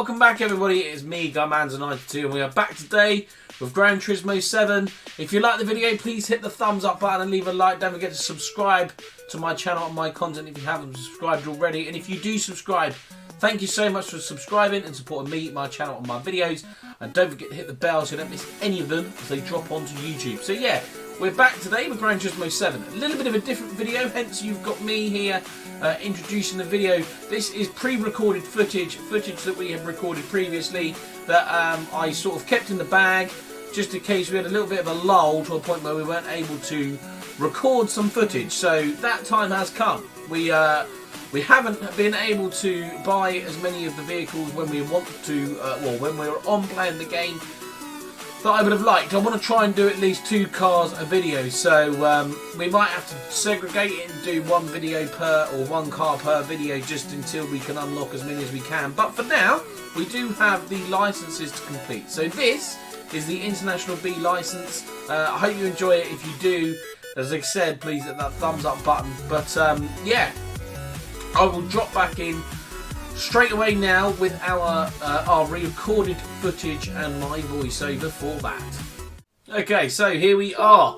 welcome back everybody, it's me, Gunmanza92, and we are back today with Gran Turismo 7. If you like the video, please hit the thumbs up button and leave a like. Don't forget to subscribe to my channel and my content if you haven't subscribed already. And if you do subscribe, thank you so much for subscribing and supporting me, my channel and my videos. And don't forget to hit the bell so you don't miss any of them as they drop onto YouTube. So yeah, we're back today with Gran Turismo 7. A little bit of a different video, hence you've got me here introducing the video. This is pre-recorded footage that we have recorded previously that I sort of kept in the bag just in case we had a little bit of a lull to a point where we weren't able to record some footage. So that time has come. We haven't been able to buy as many of the vehicles when we want to, well, when we were on playing the game that I would have liked. I want to try and do at least 2 cars a video, so we might have to segregate it and do 1 video per, or 1 car per video, just until we can unlock as many as we can. But for now, we do have the licenses to complete. So this is the International B license. I hope you enjoy it. If you do, as I said, please hit that thumbs up button. But yeah, I will drop back in straight away now with our re-recorded footage and my voiceover for that. Okay, so here we are.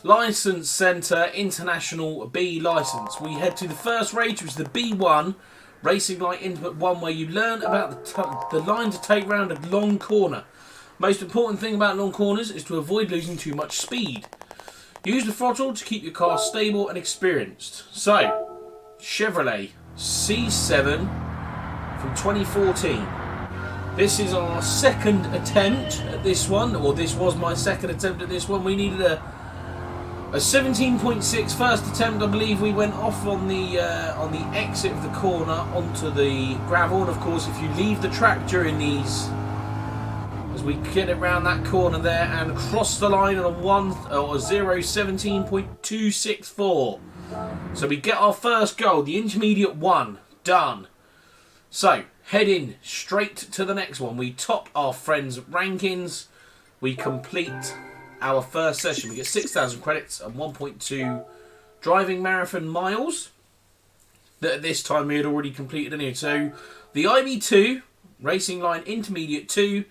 License Centre International B license. We head to the first race, which is the B1 Racing Line Input 1, where you learn about the line to take round a long corner. Most important thing about long corners is to avoid losing too much speed. Use the throttle to keep your car stable and experienced. So, Chevrolet C7 from 2014. This is our second attempt at this one, or this was my second attempt at this one. We needed a 17.6 first attempt. I believe we went off on the exit of the corner onto the gravel, and of course if you leave the track during these, as we get around that corner there and cross the line on a 17.264. So we get our first goal, the intermediate 1, done. So, heading straight to the next one. We top our friends' rankings. We complete our first session. We get 6,000 credits and 1.2 driving marathon miles. That at this time we had already completed anyway. So, the IB2, Racing Line Intermediate 2,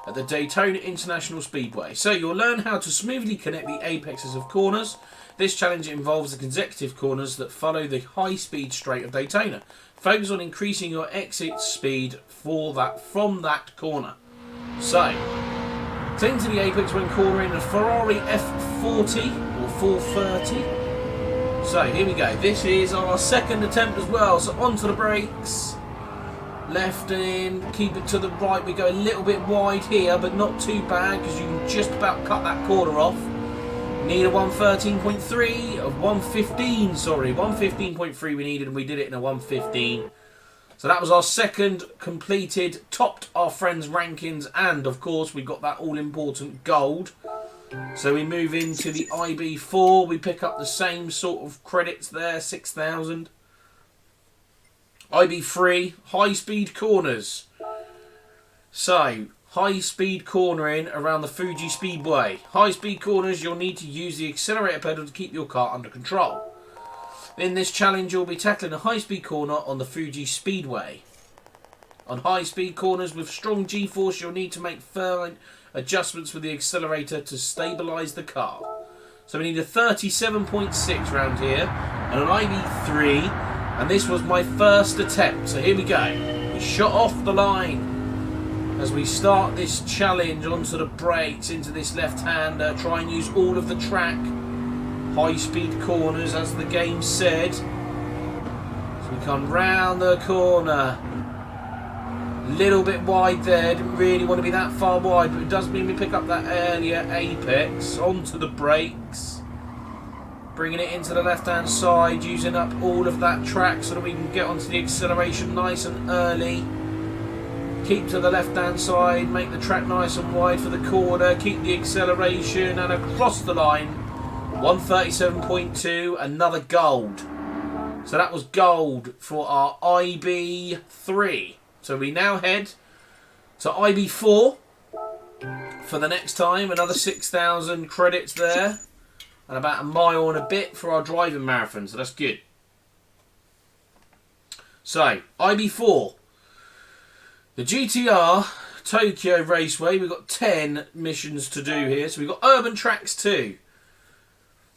at the Daytona International Speedway. So, you'll learn how to smoothly connect the apexes of corners. This challenge involves the consecutive corners that follow the high-speed straight of Daytona. Focus on increasing your exit speed from that corner. So, cling to the apex when cornering a Ferrari F40 or 430. So, here we go. This is our second attempt as well. So, onto the brakes. Left in, keep it to the right. We go a little bit wide here, but not too bad because you can just about cut that corner off. Need a 113.3 of 115, sorry, 115.3 we needed, and we did it in a 115. So that was our second completed, topped our friends' rankings, and of course we got that all-important gold. So we move into the IB4, we pick up the same sort of credits there, 6,000. IB3, high-speed corners. So, high-speed cornering around the Fuji Speedway. High-speed corners, you'll need to use the accelerator pedal to keep your car under control. In this challenge, you'll be tackling a high-speed corner on the Fuji Speedway. On high-speed corners with strong G-force, you'll need to make firm adjustments with the accelerator to stabilise the car. So we need a 37.6 round here, and an IB3, and this was my first attempt. So here we go. We shot off the line as we start this challenge onto the brakes into this left-hander. Try and use all of the track. High-speed corners, as the game said. So we come round the corner. Little bit wide there. Didn't really want to be that far wide, but it does mean we pick up that earlier apex. Onto the brakes. Bringing it into the left-hand side, using up all of that track so that we can get onto the acceleration nice and early. Keep to the left-hand side, make the track nice and wide for the corner, keep the acceleration, and across the line, 137.2, another gold. So that was gold for our IB3. So we now head to IB4 for the next time, another 6,000 credits there, and about a mile and a bit for our driving marathon, so that's good. So, IB4. The GTR Tokyo Raceway, we've got 10 missions to do here. So we've got Urban Tracks 2.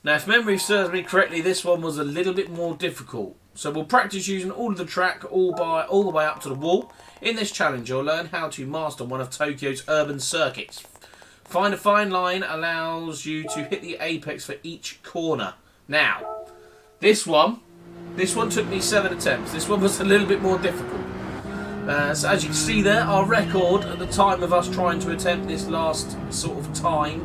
Now, if memory serves me correctly, this one was a little bit more difficult. So we'll practice using all of the track all the way up to the wall. In this challenge, you'll learn how to master one of Tokyo's urban circuits. Find a fine line allows you to hit the apex for each corner. Now, this one took me 7 attempts. This one was a little bit more difficult. So as you can see there, our record at the time of us trying to attempt this last sort of time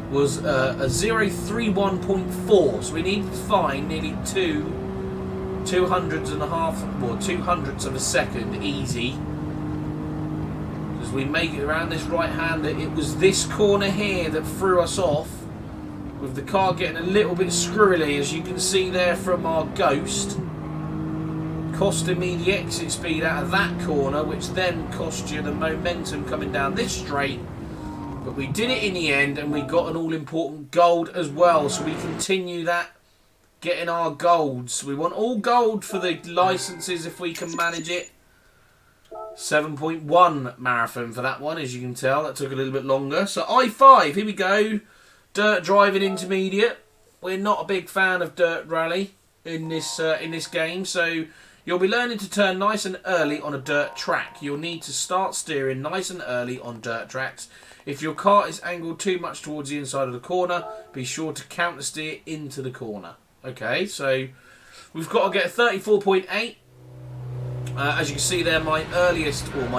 was a 0:31.4. So we needed to find nearly 200ths of a second easy. As we make it around this right-hander, it was this corner here that threw us off, with the car getting a little bit squirrely, as you can see there from our Ghost, costing me the exit speed out of that corner, which then cost you the momentum coming down this straight. But we did it in the end, and we got an all-important gold as well, so we continue that, getting our golds. We want all gold for the licenses if we can manage it. 7.1 marathon for that one, as you can tell. That took a little bit longer. So I5, here we go. Dirt driving intermediate. We're not a big fan of dirt rally in this game, so you'll be learning to turn nice and early on a dirt track. You'll need to start steering nice and early on dirt tracks. If your car is angled too much towards the inside of the corner, be sure to counter steer into the corner. Okay, so we've got to get a 34.8. As you can see there, my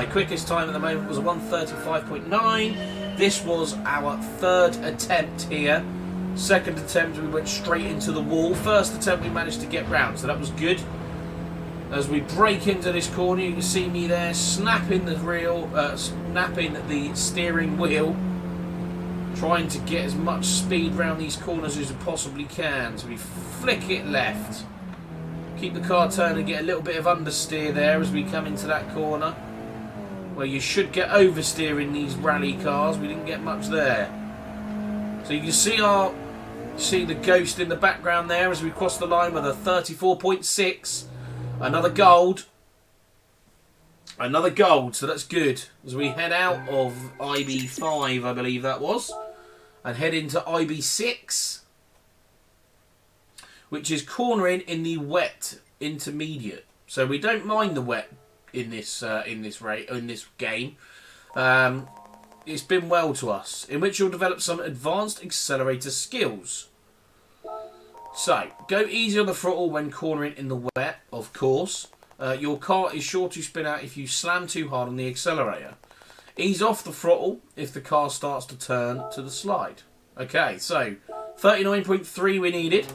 quickest time at the moment was a 1:35.9. This was our third attempt here. Second attempt, we went straight into the wall. First attempt, we managed to get round, so that was good. As we break into this corner, you can see me there snapping the steering wheel, trying to get as much speed round these corners as we possibly can. So we flick it left. Keep the car turning, get a little bit of understeer there as we come into that corner, where you should get oversteer in these rally cars. We didn't get much there. So you can see the Ghost in the background there as we cross the line with a 34.6. Another gold. Another gold, so that's good. As we head out of IB5, I believe that was, and head into IB6, which is cornering in the wet intermediate. So we don't mind the wet in this game. It's been well to us, in which you'll develop some advanced accelerator skills. So go easy on the throttle when cornering in the wet, of course. Your car is sure to spin out if you slam too hard on the accelerator. Ease off the throttle if the car starts to turn to the slide. Okay, so 39.3 we needed.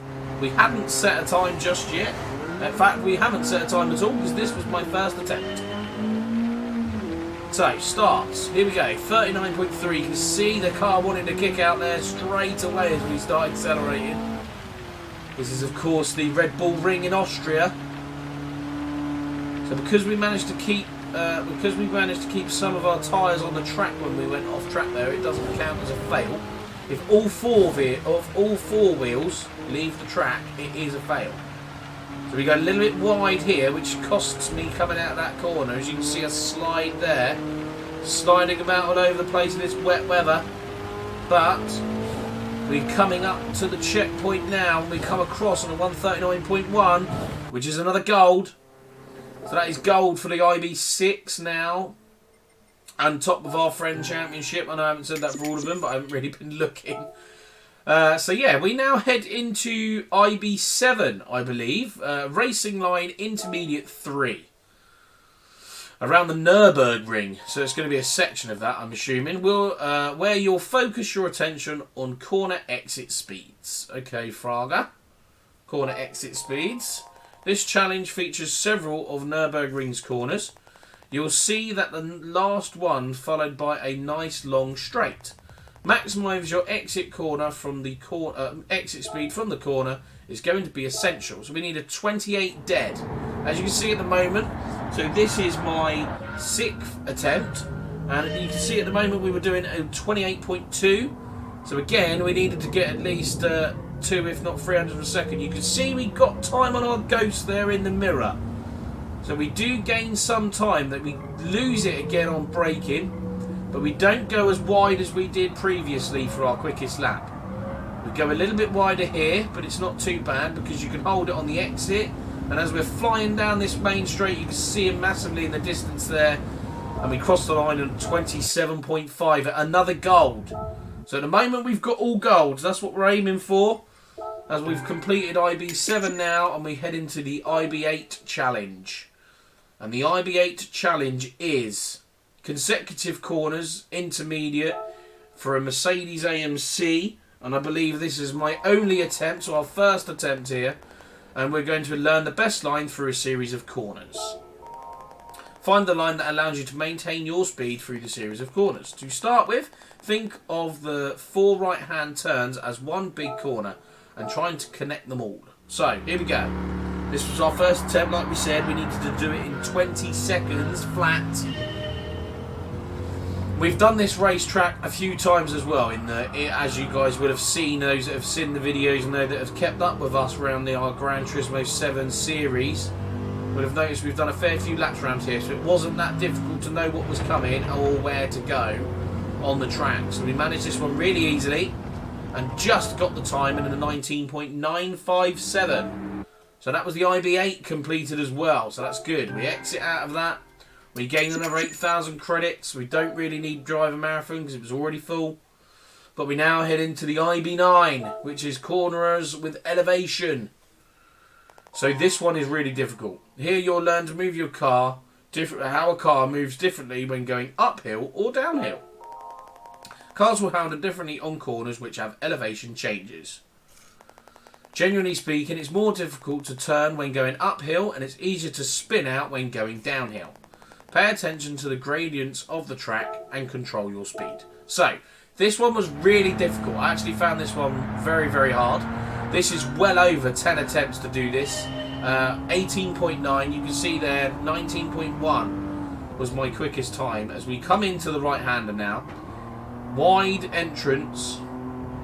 We hadn't set a time just yet. In fact, we haven't set a time at all because this was my first attempt. So, starts. Here we go. 39.3. You can see the car wanted to kick out there straight away as we start accelerating. This is, of course, the Red Bull Ring in Austria. So, because we managed to keep some of our tyres on the track when we went off track there, it doesn't count as a fail. If all four wheels leave the track, it is a fail. So we go a little bit wide here, which costs me coming out of that corner. As you can see, a slide there, sliding about all over the place in this wet weather. But we're coming up to the checkpoint now, and we come across on a 139.1, which is another gold. So that is gold for the IB6 now. On top of our friend championship. I know I haven't said that for all of them, but I haven't really been looking. So yeah, we now head into IB7, I believe. Racing Line Intermediate 3. Around the Nürburgring. So it's going to be a section of that, I'm assuming. Where you'll focus your attention on corner exit speeds. Okay, Fraga. Corner exit speeds. This challenge features several of Nürburgring's corners. You'll see that the last one followed by a nice long straight. Maximise your exit speed from the corner is going to be essential. So we need a 28 dead. As you can see at the moment, so this is my 6th attempt, and you can see at the moment we were doing a 28.2. So again, we needed to get at least 2, if not 300 a second. You can see we got time on our Ghost there in the mirror. So we do gain some time that lose it again on braking, but we don't go as wide as we did previously for our quickest lap. We go a little bit wider here, but it's not too bad because you can hold it on the exit. And as we're flying down this main straight, you can see it massively in the distance there. And we cross the line at 27.5, another gold. So at the moment we've got all golds. That's what we're aiming for. As we've completed IB7 now, and we head into the IB8 challenge. And the IB8 challenge is consecutive corners, intermediate, for a Mercedes AMC. And I believe this is my only attempt, so our first attempt here. And we're going to learn the best line through a series of corners. Find the line that allows you to maintain your speed through the series of corners. To start with, think of the 4 right-hand turns as one big corner and trying to connect them all. So, here we go. This was our first attempt, like we said. We needed to do it in 20 seconds flat. We've done this racetrack a few times as well, as you guys would have seen, those that have seen the videos and those that have kept up with us around our Gran Turismo 7 series would have noticed we've done a fair few laps around here, so it wasn't that difficult to know what was coming or where to go on the track. So we managed this one really easily and just got the time in a 19.957. So that was the IB8 completed as well, so that's good. We exit out of that. We gain another 8,000 credits. We don't really need driver marathon because it was already full. But we now head into the IB9, which is corners with elevation. So this one is really difficult. Here you'll learn to move your car, how a car moves differently when going uphill or downhill. Cars will handle differently on corners which have elevation changes. Generally speaking, it's more difficult to turn when going uphill and it's easier to spin out when going downhill. Pay attention to the gradients of the track and control your speed. So, this one was really difficult. I actually found this one very, very hard. This is well over 10 attempts to do this. 18.9, you can see there, 19.1 was my quickest time. As we come into the right-hander now, wide entrance,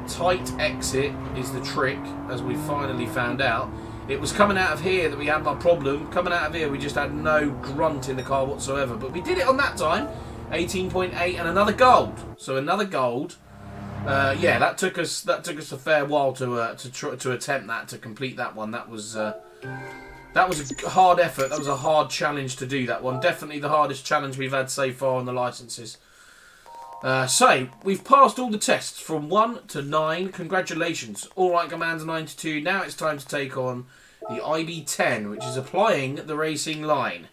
tight exit is the trick, as we finally found out. It was coming out of here that we had my problem. Coming out of here, we just had no grunt in the car whatsoever. But we did it on that time. 18.8 and another gold. So another gold. Yeah, that took us a fair while to attempt that, to complete that one. That was a hard effort. That was a hard challenge to do that one. Definitely the hardest challenge we've had so far on the licenses. So, we've passed all the tests from 1 to 9. Congratulations. Alright, Commander 92. Now it's time to take on the IB10, which is applying the racing line.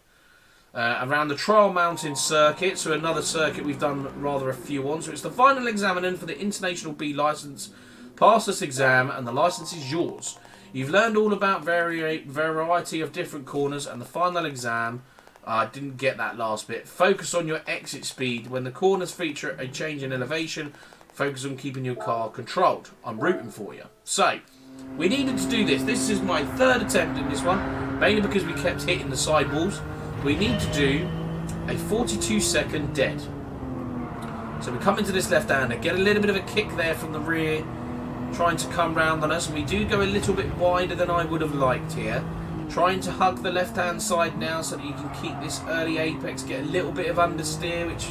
Around the Trial Mountain circuit, so another circuit we've done rather a few on. So it's the final examination for the International B licence. Pass this exam and the licence is yours. You've learned all about variety of different corners, and the final exam, I didn't get that last bit. Focus on your exit speed. When the corners feature a change in elevation, focus on keeping your car controlled. I'm rooting for you. So, we needed to do this. This is my third attempt in this one, mainly because we kept hitting the sidewalls. We need to do a 42-second dead. So we come into this left-hander, get a little bit of a kick there from the rear, trying to come round on us. We do go a little bit wider than I would have liked here. Trying to hug the left-hand side now so that you can keep this early apex, get a little bit of understeer, which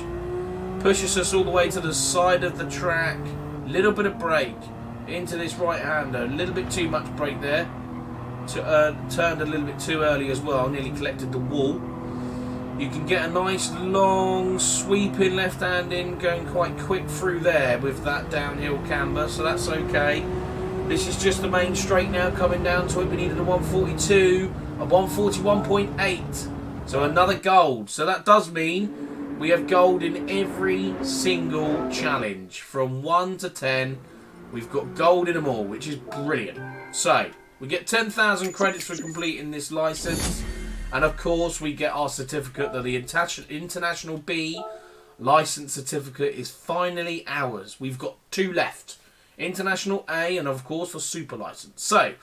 pushes us all the way to the side of the track. Little bit of brake into this right-hander. A little bit too much brake there. Turned a little bit too early as well. Nearly collected the wall. You can get a nice long sweeping left-hand in, going quite quick through there with that downhill camber, so that's okay. This is just the main straight now, coming down to it. We needed a 142, a 141.8. So another gold. So that does mean we have gold in every single challenge. From 1 to 10, we've got gold in them all, which is brilliant. So, we get 10,000 credits for completing this license. And of course, we get our certificate that the International B license certificate is finally ours. We've got 2 left. International A and of course for Super License. So,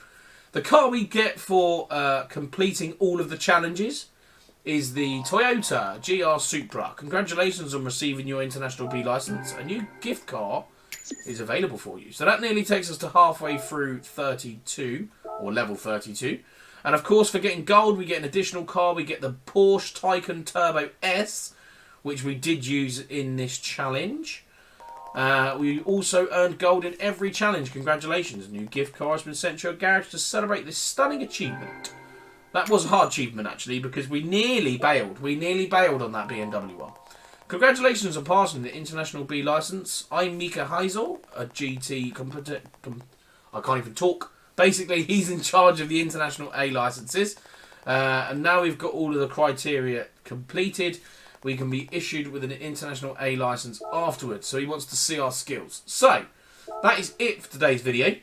the car we get for completing all of the challenges is the Toyota GR Supra. Congratulations on receiving your International B license. A new gift car is available for you. So that nearly takes us to halfway through 32, or level 32. And of course for getting gold we get an additional car. We get the Porsche Taycan Turbo S. which we did use in this challenge. We also earned gold in every challenge. Congratulations. A new gift card has been sent to your garage to celebrate this stunning achievement. That was a hard achievement, actually, because we nearly bailed. We nearly bailed on that BMW one. Congratulations on passing the International B licence. I'm Mika Heisel, a GT I can't even talk. Basically, he's in charge of the International A licences. And now we've got all of the criteria completed, we can be issued with an International A licence afterwards. So he wants to see our skills. So, that is it for today's video.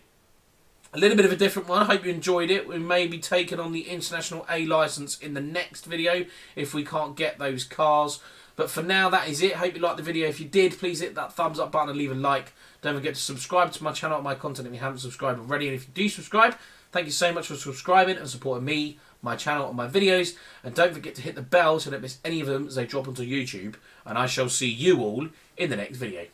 A little bit of a different one. I hope you enjoyed it. We may be taking on the International A licence in the next video if we can't get those cars. But for now, that is it. Hope you liked the video. If you did, please hit that thumbs up button and leave a like. Don't forget to subscribe to my channel and my content if you haven't subscribed already. And if you do subscribe, thank you so much for subscribing and supporting me, my channel and my videos. And don't forget to hit the bell so you don't miss any of them as they drop onto YouTube. And I shall see you all in the next video.